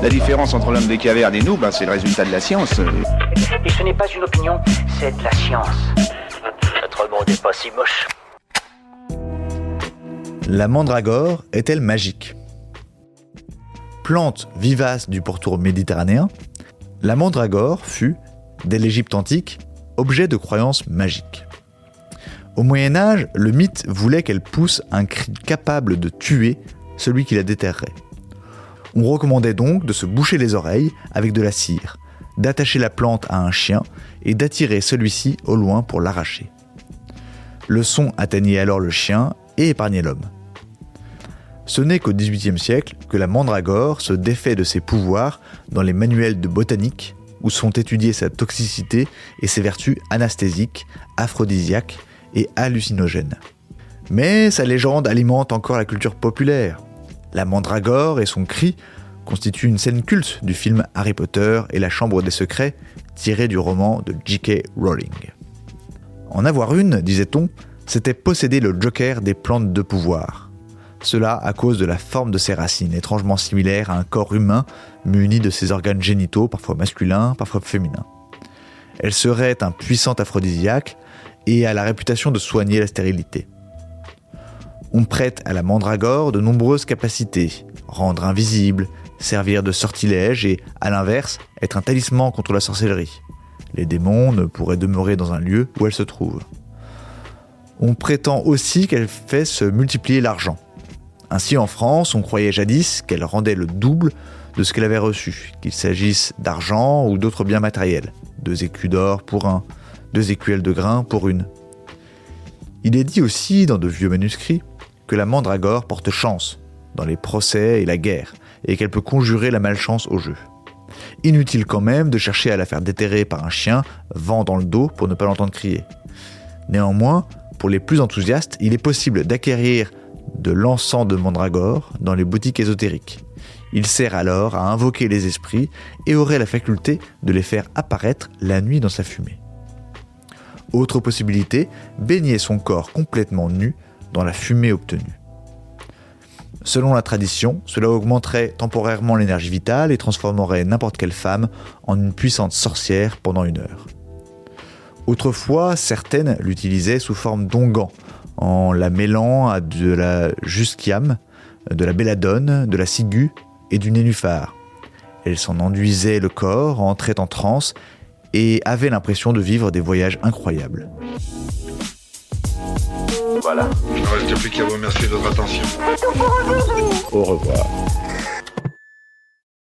La différence entre l'homme des cavernes et nous, c'est le résultat de la science. Et ce n'est pas une opinion, c'est de la science. Notre monde n'est pas si moche. La mandragore est-elle magique ? Plante vivace du pourtour méditerranéen, la mandragore fut, dès l'Égypte antique, objet de croyances magiques. Au Moyen-Âge, le mythe voulait qu'elle pousse un cri capable de tuer celui qui la déterrerait. On recommandait donc de se boucher les oreilles avec de la cire, d'attacher la plante à un chien et d'attirer celui-ci au loin pour l'arracher. Le son atteignait alors le chien et épargnait l'homme. Ce n'est qu'au XVIIIe siècle que la mandragore se défait de ses pouvoirs dans les manuels de botanique où sont étudiées sa toxicité et ses vertus anasthésiques, aphrodisiaques et hallucinogènes. Mais sa légende alimente encore la culture populaire. La mandragore et son cri constituent une scène culte du film Harry Potter et la Chambre des Secrets, tiré du roman de J.K. Rowling. En avoir une, disait-on, c'était posséder le joker des plantes de pouvoir. Cela à cause de la forme de ses racines, étrangement similaire à un corps humain muni de ses organes génitaux, parfois masculins, parfois féminins. Elle serait un puissant aphrodisiaque et a la réputation de soigner la stérilité. On prête à la mandragore de nombreuses capacités, rendre invisible, servir de sortilège et, à l'inverse, être un talisman contre la sorcellerie. Les démons ne pourraient demeurer dans un lieu où elle se trouve. On prétend aussi qu'elle fait se multiplier l'argent. Ainsi, en France, on croyait jadis qu'elle rendait le double de ce qu'elle avait reçu, qu'il s'agisse d'argent ou d'autres biens matériels. 2 écus d'or pour un, 2 écuelles de grains pour une. Il est dit aussi, dans de vieux manuscrits, que la mandragore porte chance dans les procès et la guerre, et qu'elle peut conjurer la malchance au jeu. Inutile quand même de chercher à la faire déterrer par un chien, vent dans le dos pour ne pas l'entendre crier. Néanmoins, pour les plus enthousiastes, il est possible d'acquérir de l'encens de mandragore dans les boutiques ésotériques. Il sert alors à invoquer les esprits et aurait la faculté de les faire apparaître la nuit dans sa fumée. Autre possibilité, baigner son corps complètement nu dans la fumée obtenue. Selon la tradition, cela augmenterait temporairement l'énergie vitale et transformerait n'importe quelle femme en une puissante sorcière pendant 1 heure. Autrefois, certaines l'utilisaient sous forme d'onguent, en la mêlant à de la jusquiame, de la belladone, de la ciguë et du nénuphar. Elles s'en enduisaient le corps, entraient en transe et avaient l'impression de vivre des voyages incroyables. Voilà. Il ne reste plus qu'à vous remercier de votre attention. Au revoir.